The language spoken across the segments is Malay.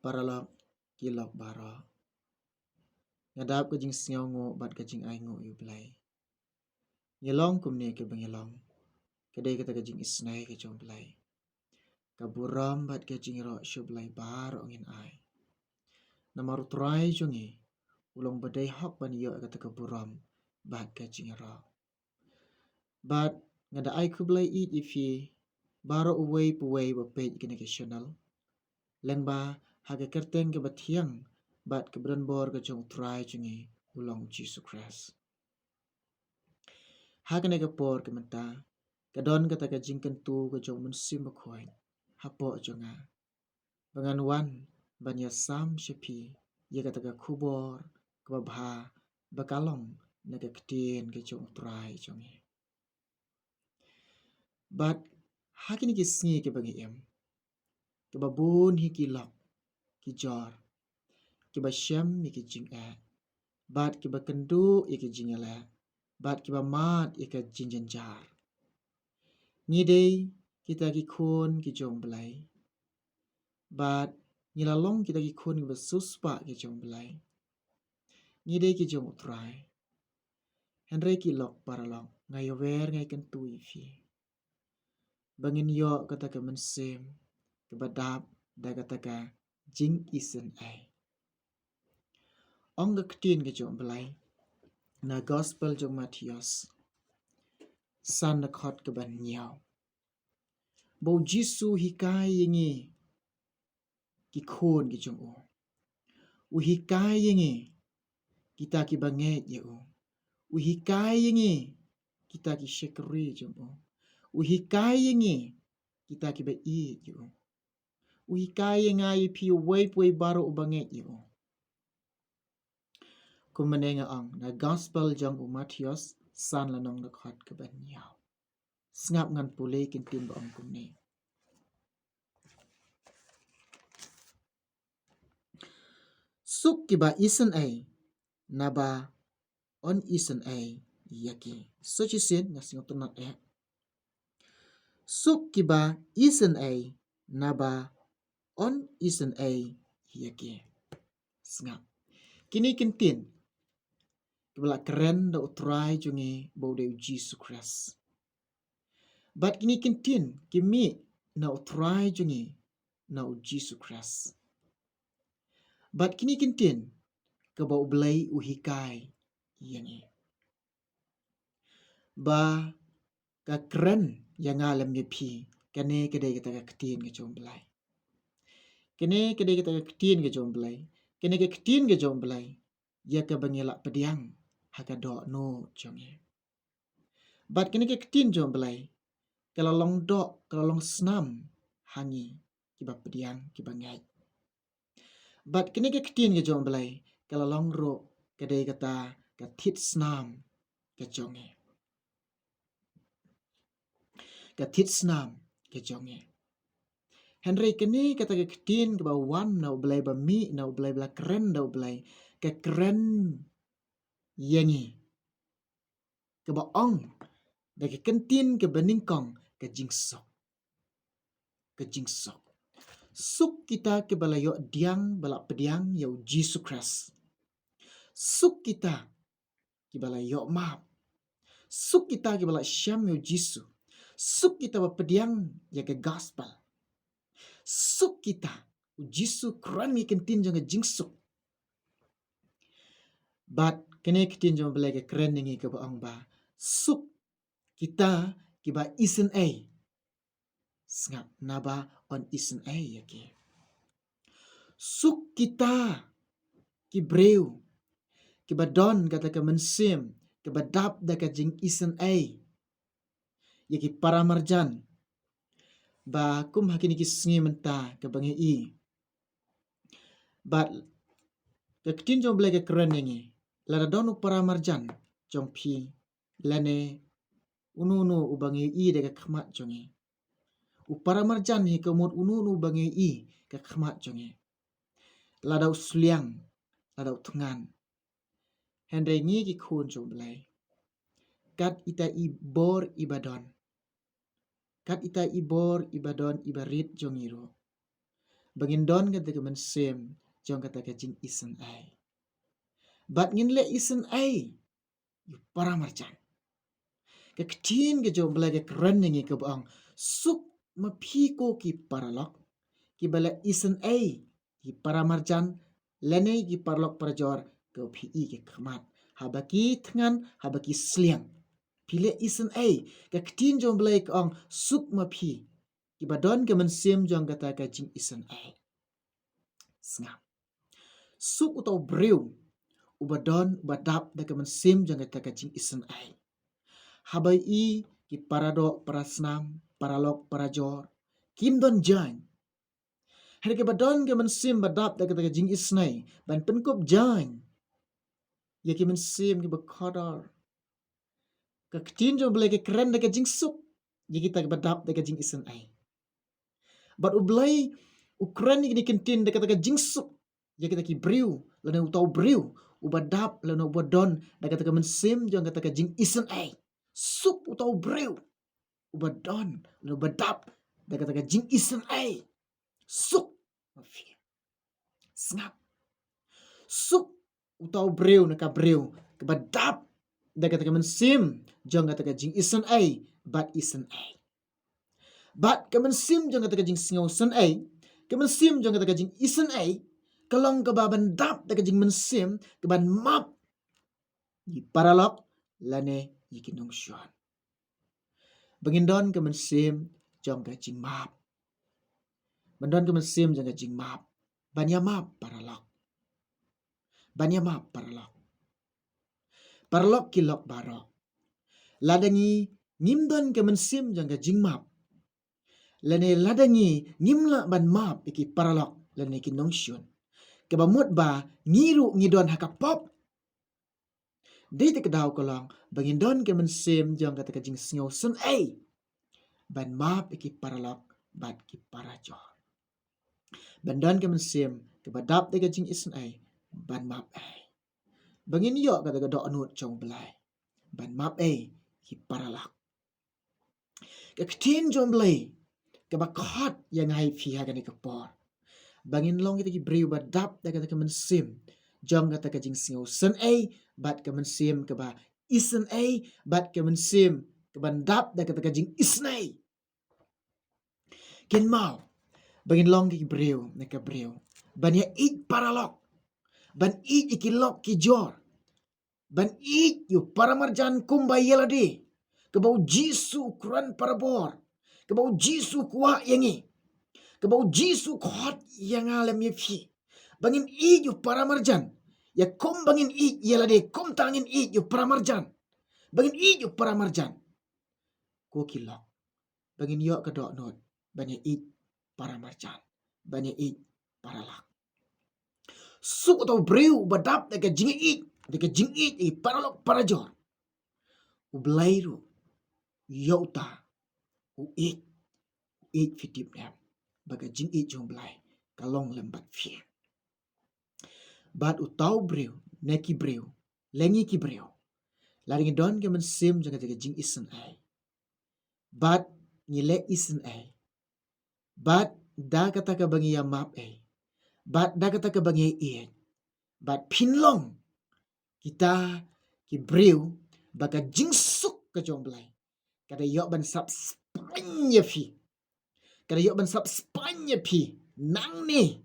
paralok kilok bara. Ngadap ke jing singaw ngo bat ke jing ai ngo yu blai. Nyelong kumne ke bengilong. Kedai kata ke jing isynei ke jong blai. Kaburam bat ke jing ro syu blai bar ongin ai. Namaru trai jongi. Ulong badai hok ban yo kata kaburam bat ke jing ro. Bat ngada ai ku blai eat ifi baro uwei puwei bapej kene ke sional. Leng ba haga kerteng ke batiang bat ke bor ke jong trai jongi ulong Jesus Christ. Hakane ke por ke menta. Kadon kata ke jing kentu ke jong munsim bakhoy. Hapo jonga. Bangan wan ban ya sam shepi. Ye kata ke kubor ke babha bakalong na ke ketien ke jong trai jongi. But hakini ki sngi ke bagi em. Ke babun hi ki lok ki jor. Ke ba shem ni ki jing a. But ke ba kendu ye ki jing ala. But ke ba mat ye ke jing jenjar. Ngidei kita ki khon ki jong belai. But ngilalong kita ki khon ki basuspa ki jong belai. Ngidei ki jong utrai. Henry ki lok paralong ngai wer ngai kentu ifi. Bangin yo kata ke mensem ke badap da kata ke jing isynei. Ong ke ketin ke jong belai. Na gospel jong Matius. San na khot ke ban nyau. Bau Jisu hikai yengi ki khon ki jong o. Uhikai yengi kita ki banget ye o. Uhikai yengi kita ki shekeri jong o. Uhikai yengi kita ki ba i ye o. Uhikai yengai pi wei pui baru u banget ye o. Kumenenga ang na gospel jong u Matius san lanong na khot ke ban nyau. Sngap ngan pulei kintin ba ang kumne. Suk kiba isynei naba on isynei yaki. So chisin ngasing tunat e. Suk kiba isynei naba on isynei yaki. Sngap. Kini kintin. Kibala keren da utrai jungi baude Jesus Christ. But kini kintin kimi na utrai jungi na Jesus Christ. But kini kintin kabau belai uhikai yangi. Ba ka keren yang alam ye pi kene kedai kita ka ketin ke jom belai. Kene kedai kita ka ketin ke jom belai. Kene ke ketin ke jom belai. Ya ka bangilak pediang haka do no jongi. But kene ke ketin jom belai. Kalau long do, kalau long senam hangi kiba pediang kiba ngai. But kene ke ketin ke jom belai. Kalau long ro kedai kata ka tit senam ke jongi. Katit senam ke jonge. Henry kini kata ke ketin ke ba wan na belai ba mi na belai bela keren da belai ke keren yengi ke ba ong da ke kentin ke beningkong ke jingsok ke jingsok. Suk kita ke balayo diang balak pediang yau Jesus Christ. Suk kita ke balayo map. Suk kita ke balak syam yau Jesus. Suk kita ba pediang ya ke gospel. Suk kita Jisu kran mi kentin jang jingsuk. But kene kentin jang belai ke keren ngi ke baang ba. Suk kita ki ba isynei. Sngap naba on isynei yaki. Suk kita ki breu ki ba don kata ke mensim ki ba dap da ka jing isynei. Yaki para marjan. Ba kum hakini ki sngi menta ke bangi i. But ke ketin jong belai ke keren ngi. Lada donu para marjan jong pi lane unu ubangi i de ke khmat jongi. U para marjan hi kemut unu ubangi i ke khmat jongi. Lada usliang, lada utungan. Hendai ngi ki khun jong belai. Kat ita i bor ibadon. Kat ita i bor ibadon ibarit jong iro. Bangin don kata ke mensem jong kata ke jing isynei. Bat ngin le isynei yu para marjan. Ke ketin ke jong belai ke keren ngi ke baang suk mapi ko ki paralok ki bala isynei ki para marjan lene ki parlok parjor ke pi ke kemat. Habaki tengan habaki sliang. Pile isynei ke ketin jong belai ke ong suk mapi ki badon ke mensem jong kata ke jing isynei. Sngam. Suk utau breu ubadon badap da ke mensem jong kata ke jing isynei. Habai i ki paradok parasnam paralok parajor kim don jan. Hari ke badon ke mensem badap da kata ke jing isynei ban penkup jan. Ya ke mensem ke bekodor. Ke ketin jong belai ke keren da ke jing suk. Ya kita ke badap da ke jing isynei. Bat ublai ukran ni kentin da kata ke jing suk. Ya kita ki breu lana utau breu ubadap lana ubadon da kata ke mensem jong kata ke jing isynei. Suk utau breu ubadon lana ubadap da kata ke jing isynei. Suk mafi. Snap. Suk utau breu na ka breu ke badap da kata ke mensem jong kata ke jing isynei bat isynei. Bat ke mensem jong kata ke jing singau isynei ke mensem jong kata ke jing isynei kalong ke baban dap da ke jing mensem ke ban map di paralok lane yikinong syuan. Bangindon ke mensem jong ke jing map. Bandon ke mensem jong ke jing map. Banya map paralok. Banya map paralok. Paralok kilok barok. Ladangi ngimdon ke mensem jong ke jing map. Lane ladangi ngimla ban map iki paralok lane kinong syun. Kebamut ba ngiru ngidon hakapop. Di te kedau kolong bangindon ke mensem jong kata ke jing singau sun ban map iki paralok bat ki parajor. Bandon ke mensem ke badap te ke jing isen ban map Bangin yo kata ke dok anut jong belai. Ban map ki paralok. Ke ketin jong belai ke bakot yang hai fi hagan ke por. Bangin long kita ki breu badap te kata ke mensem jong kata ke jing singau sun bat ke mensem ke ba isen bat ke mensem ke bandap te kata ke jing isnei. Ken mau bangin long ki breu ne ke breu. Ban ya ik paralok. Ban ik ikilok ki jor. Ban ik yu paramarjan kumbai yelade. Kebau jisu ukuran parabor. Kebau jisu kuah yangi. Kebau jisu kuat yang alam yefi. Bangin ik yu paramarjan. Ya kom bangin ik yelade. Kom tangin ik yu paramarjan. Bangin ik yu paramarjan. Ko kilok. Bangin yok kedok not. Ban ya ik paramarjan. Ban ya ik paralak. Suk atau breu badap dekat jing ik. Dekat jing ik paralok parajor. Ublairu. Yauta. Ik fitip nem. Baga jing ik jong belai. Kalong lembat fie. Bat utau breu. Neki breu. Lengi ki breu. Laring don ke mensem jangan dekat jing isen Bat ngile isen Bat da kata ke bangi ya map Bat da kata ke bangi Bat pinlong. Kita ki breu baga jingsuk ke jong belai. Kada yok ban sap spanya fi. Kada yok ban sap spanya pi. Nang ni.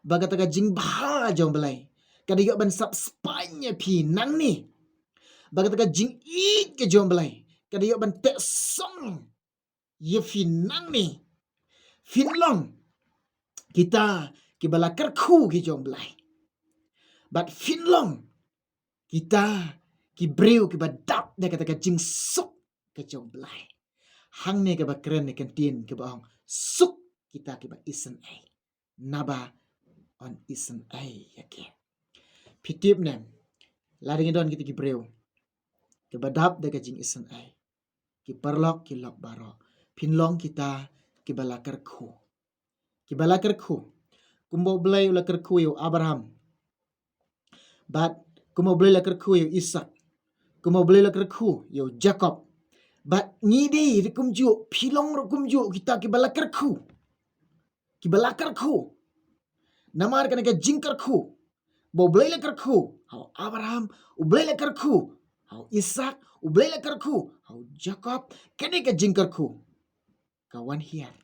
Baga taga jing bah jong belai. Kada yok ban sap spanya pi. Nang ni. Baga taga jing ik ke jong belai. Kada yok ban tek song. Ye fi nang ni. Fin long. Kita ki balakar ku ki jong belai. Bat fin long. Kita ki breu ki badap dia kata ke jing suk ke jong belai. Hang ni ke ba keren ni kentin ke ba suk kita ke ba isen naba on isen yake. Pitip nem. Laring don kita ki breu. Ke badap dia ke jing isen Ki perlok ki lok baro. Pinlong kita ki balakar ku. Ki balakar ku. Kumbo belai ulakar ku yu Abraham. Bat kumbo belai lakar ku yu Ishak. Kumbo belai lakar ku yu Jacob. Bat ngidi rikum ju pilong rikum ju kita ki balakar ku. ki balakar khu namar kana ka jingkar khu bo blai lakar khu hau Abraham ublai lakar khu hau Ishak ublai lakar khu hau Jacob kani ka jingkar khu kawan hiar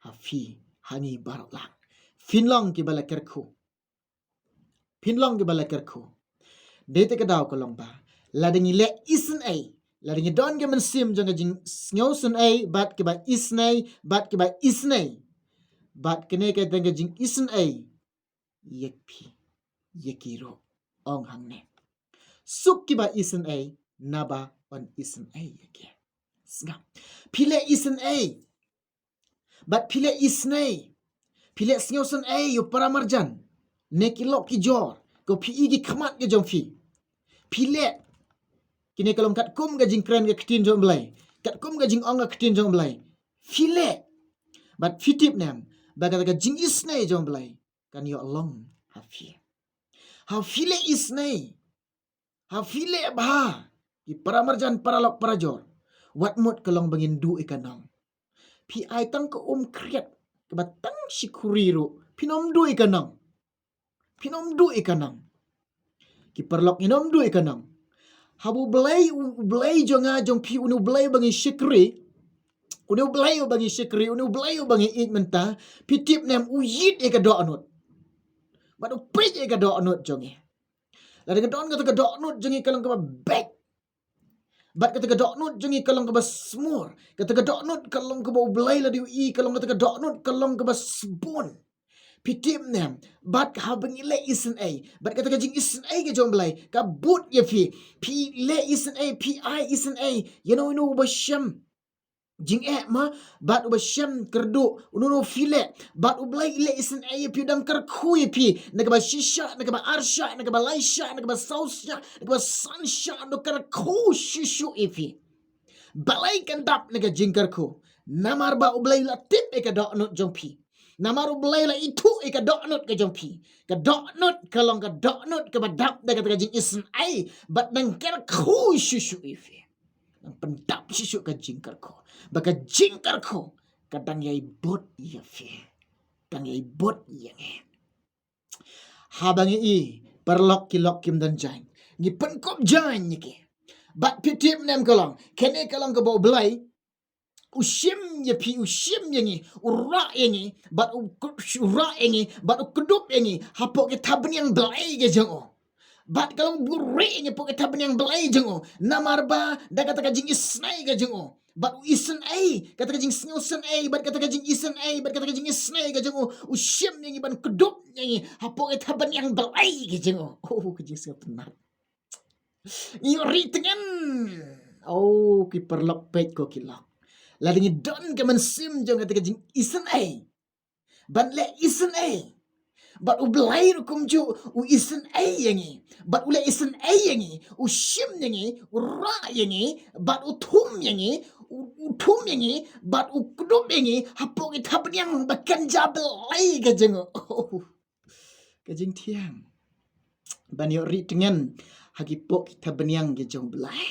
hafi hangi barok lang finlong ki balakar khu finlong ki balakar khu dete ka daw kolong ba ladingi le isynei ladingi don ke mensim jong jing sngosen ai bat ke ba isynei bat ke ba isynei bat kene ka dang jing isynei yekpi yekiro ong hangne suk ki ba isynei naba on isynei yeke snga pile isynei bat pile isynei pile sngosen ai yu paramarjan nekilok ki jor ko pi igi khamat ke jong pile kini kalong kat kum ga jing kren ga ktin jong blai kat kum ga jing ong ga ktin jong blai file bat fitip nem baga ga jing isnei jong blai kan yo long ha file isnei ha file ba i paramarjan paralok parajor wat mut kalong bangin du ikanong pi ai tang ko kriat ke batang sikuriru pinom du ikanong ki perlok inom du ikanong habu blai jonga jong pi unu blai bangi sikri unu blai bangi ik menta pitip nem uyit e ka do anut badu pej e ka do anut jonge la de don ka do anut jonge kalang ka back bat kata do anut jonge kalang ka smur kata do anut kalang ka blai la di i kalang kata do anut kalang ka spoon pitip nem bat ha bangi le isen ai bat kata jing isen ai ke jom blai ka but ye pi le isen ai pi I isen ai you know ba sham jing ma bat ba sham kerdu no file bat blai le isen ai pi dang kar khu ye pi na ba shisha na ba arsha na ba laisha na ba sausha na ba sansha no kar khu shishu ifi balai kan dap na jing kar khu namar ba blai la tip e ka do no jong pi namaru belai la itu ka doknut ka jompi ka doknut kalong ka doknut ka badap da ka jing isen ai bat nang ker khu shishu ife nang pendap shishu ka jingkar ko baka jingkar ko kadang yai bot ya fe dang yai bot yang habang i perlok kilok kim dan jang ni penkop jang ni ke bat pitip nem kalong kene kalong ka bo belai ushim ye pi ushim yengi ura yengi bat ura yengi bat kudup yengi hapo ke tabniang belai ke jengo bat kalau bure yengi po ke tabniang belai jengo namarba da kata ka jing isnai ke jengo bat isen ai kata ka jing sngosen ai bat kata ka jing isen ai bat kata ka jing isnai ke jengo ushim yengi ban kudup yengi hapo ke tabniang belai ke jengo ke jing siap tenat ri tengen ki perlok pet ko kilok la dingi don ke mensim jong kata jing isen ai ban le isen ai bat u blai kum ju u isen ai yangi bat u le isen ai yangi u shim yangi u ra yangi bat u thum yangi u thum yangi bat u kudum yangi hapo ki thapnyang bakan jabel ai ka jeng ka jing thiang ban yo ri tengen hagi pok thapnyang ke jong blai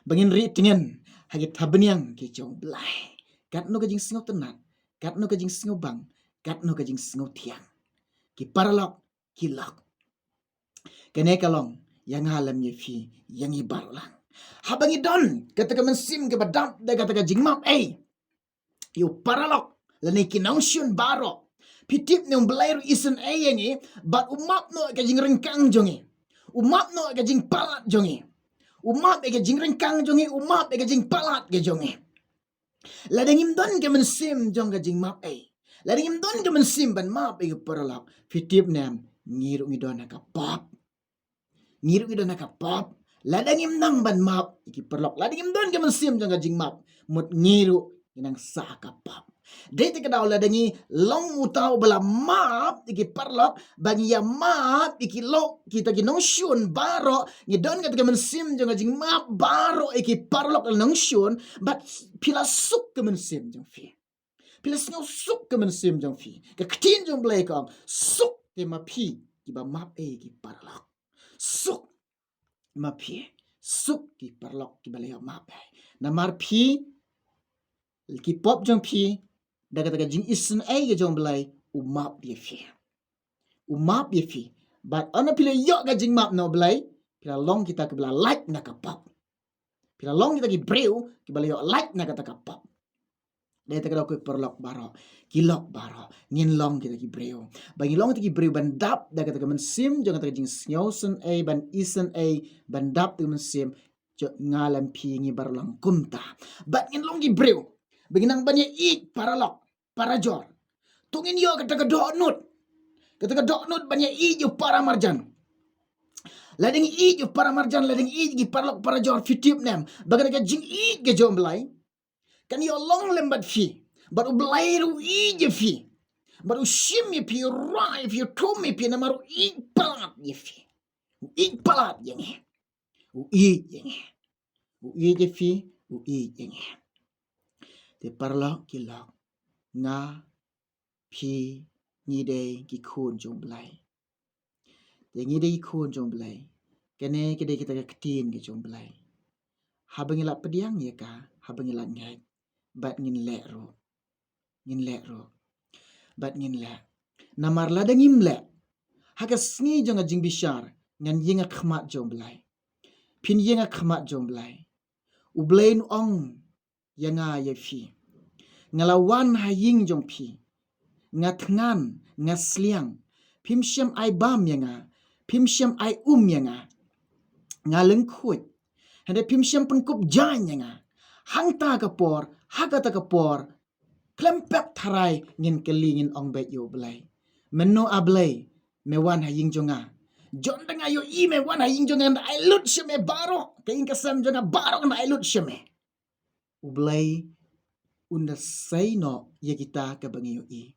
bangin ri tengen hagi thabniang ke jong blai kat no ka jing singo tenat kat no ka jing singo bang kat no ka jing singo thiang ki paralok kilak kene kalong yang halam ye fi yang i barolang habangi don kata ka mensim ke badam da kata ka jing map yu paralok lani kinongsyun baro pitip ne blai ru isen yengi bat umap no ka jing rengkang jongi umap no ka jing palat jongi umap ke jing rengkang jongi umap ke jing palat ke jongi la dengim don ke mensim jong ke jing map la dengim don ke mensim ban map ke paralak fitip nem ngiru ngidona ka pop la dengim nang ban map iki perlok la dengim don ke mensim jong ke jing map mut ngiru inang sa ka pop dete ka daw la dengi long utaw bala map iki perlok bagi ya map iki lok kita ki notion baro ni don ka mensim jong jing map baro iki perlok notion but pila suk ke mensim jong fi pila sing suk ke mensim jong fi ka ktin jong blai ka suk te ma pi ki ba map ki perlok suk ma pi suk ki perlok ki bala map na mar pi ki pop jong pi Da kata jing isynei ke jong belai umap dia fi. Umap dia fi. But ana pila yok ka jing map no belai, pila long kita ke bela like na ka pop. Pila long kita ki breu, ki bela yok like na kata ka pop. Dia tak ada perlok baro, kilok baro, ngin long kita ki breu. Bagi long kita ki breu bandap, da kata men sim, jangan kata jing snyosen ban isen bandap tu men sim, ngalam pi ngi barlang kumta. Bat ngin long ki breu, bagi nang banyak ik paralok, parajor. Tungin yo kata ka donut. Kata ka donut banyak ik yo para marjan. Lading ik yo para marjan, lading ik ki paralok parajor fitip nem. Bagi ka jing ik ke jom belai. Kan yo long lembat fi, baru belairu ije fi, baru shim ye pi rai fi tom ye pi na maru ipalat ye fi, ipalat yengi, yengi, ije fi, yengi. Te parlo kilok nga pi ngide ki kun jong belai, te ngide ki kun jong belai, kene kede kita ketin ki jong belai. Habangilak pediang ye ka, habangilak ngai. Bat ngin lek ro. Ngin lek ro. Bat ngin lek. Namar lada ngim lek. Haka sngi jong jing bishar. Ngan yenga khmat jong belai. Pin yenga khmat jong belai. Ublain ong yenga ye fi. Ngalawan ha ying jong pi. Ngat ngan, ngat sliang. Pim syam ai bam yenga. Pim syam ai yenga. Ngaleng kuit. Hande pim syam pengkup jan yenga. Hangta kapor, hagata kapor. Klempek tarai ngin kelingin ong bet yo belai. Meno ablay mewan ha ying jonga. Jon denga yo mewan ha ying jonga na ai lut sheme baro. Kain kasam jonga baro na ai lut sheme. Ublay unda say no ya kita ka bangi yo i.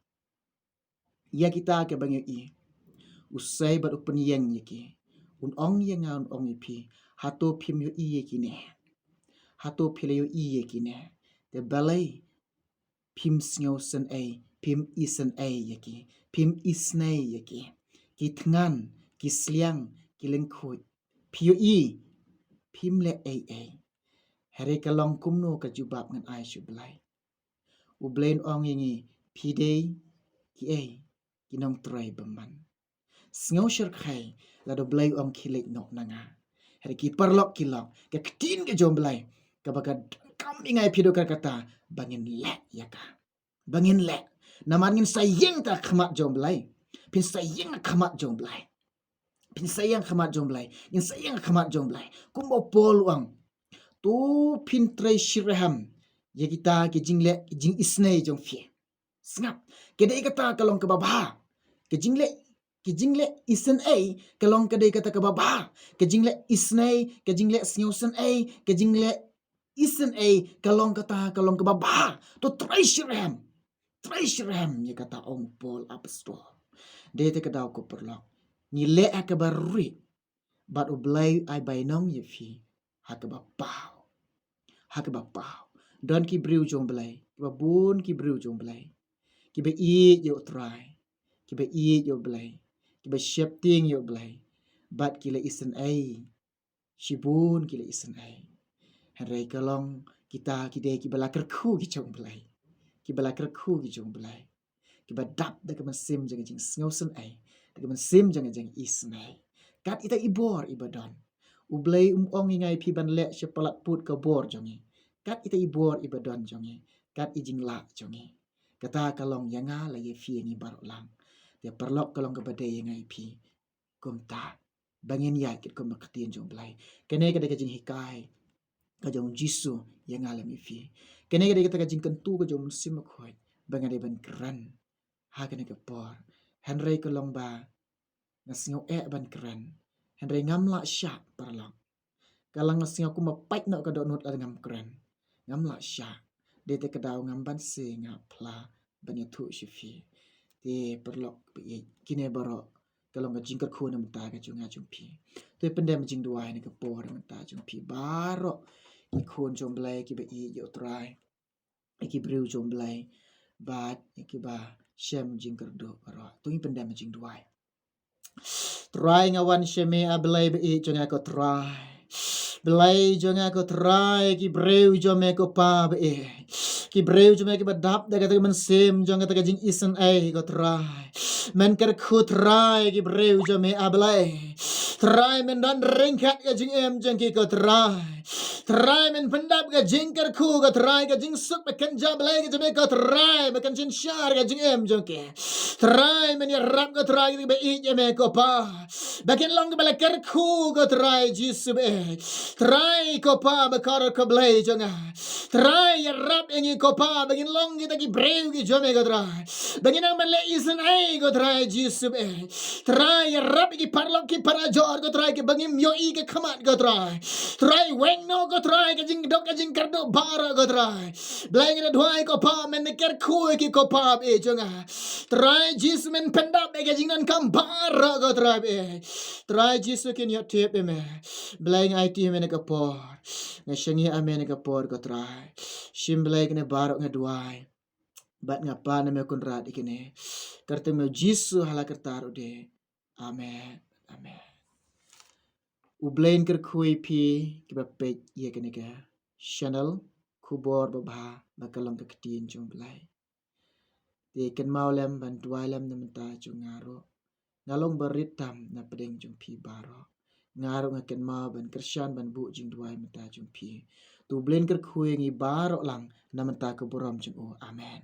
Ya kita ka bangi yo i. Usay bat upen yang yaki. Un ong yenga un ong ipi. Hato pim yo i yaki ne. Hato pile yo i yaki ne. Te balay pim snyosen pim isen yaki, pim isnei yaki, ki tngan, ki sliang, ki lengkut, pio pim le Hari kalong kumno ka jubab ngan ai belai. Ublain ong yingi, pidei, ki nong trai beman. Sngaw syarkai, lado belai ong kilik nok nanga. Hari ki parlok kilok, ka ketin ke jom belai, ka baka kam ingai pido kata, bangin lek yaka. Bangin lek. Namangin sayang tak khamat jom belai. Pin sayang khamat jom belai. Pin sayang khamat jom belai. In sayang khamat jom belai. Kumbo pol uang. Tu pin tray shiraham. Ya kita ke jingle jing isnei jong fie. Sengap. Kedai kata kalong ke babah. Ke jingle isen kalong kedai kata ke babah. Ke jingle isnei, ke jingle snyosen ke jingle isen kalong kata kalong ke babah. Tu tray shiraham. Treasuream ya kata ong Paul apostol. Dia te kadau ko perlok. Ni le akabarri. Bat ublay ay bainong ye fi. Hakabapau. Hakabapau. Don ki briu jong belai. Kiba bun ki briu jong belai. Kiba i yo try. Kiba i yo belai. Kiba shifting yo belai. Bat kila isen Shibun kila isen Henry kalong kita kide kiba lakar ku ki jong belai. Kiba kerku ki jong belai. Kiba dap da kemen sim jangan jing sngosen da kemen sim jangan jing isnai. Kat ita ibor ibadon. Ublay ong ingai pi ban lek sepalat put ke bor jongi. Kat ita ibor ibadon jongi. Kat ijing lak jongi. Kata kalong yanga la ye fi ngi barok lang. Dia perlok kalong ke badai ingai pi. Kumta. Bangin ya kit kum ketin jong belai. Kene kada ke jing hikai. Kajong jisu yang alami fi. Kene kada kita kajing kentu kajong musim khoi. Bangade ban kran. Ha kene ke por. Henry kolong ba ngasngo ban kran. Henry ngamla syak parlong. Kalang ngasngo ku mapai nak ka donut la ngam kran. Ngamla syak. De te kadau ngamban se ngapla banya tu shifi. Te perlok kine barok kalong kajing kerku na menta kajong ngajong pi. Tu pendem jing duai ni ke por menta jong pi barok. Ikon jom belai kiba i yo try. Iki briu jom belai. Bat ikiba shem jing kerdo baro. Tungi pendam jing duai. Try ngawan sheme a belai be i jong ako try. Belai jong ako try ki briu jom ako pa be i. ki breu jome ki badap da kata men sem jong kata jing isynei ko try men ker khu try ki breu jome ablai try men dan ringkat ka jing em jong ki ko try men pendap ka jing ker khu ko try ka jing suk be kan jam lai ka jome ko try be kan chin shar ka jing em jong ki try men ya rap ko try ki be i jome ko pa bakin long bela ker khu ko try jisu be try ko pa be kar ko blai jonga try ya rap engi ko pa bakin long kita ki breu ki jome ko try bakin ang male isynei ko try jisu be try ya rap ki parlok ki parajor ko try ki bangim yo i ke khamat ko try weng no ko try ka jing dok ka jing kardo bara ko try blai ngi dwai ko pa men ker khu ki ko pa be jonga try jisu men pendap be ka jing nan kam bara ko try jisu kin yo tep me blai ngai ti men ka por nga shangi amen ka por ko try shim blai ne barok nga dwai bat nga pa na me kun rat ikine karte me jisu hala kertar de amen amen ublain ker khui pi ki ba pe ye kene ka channel kubor ba ba bakalong ka kitin chung blai te ken maulem ban dwailem na menta chung ngaro ngalong barit tam na pedeng chung pi baro ngaro nga ken ma ban krisyan ban bu jing dwai menta chung pi tu blin ker khui ngi baro lang na menta ko borom chung o amen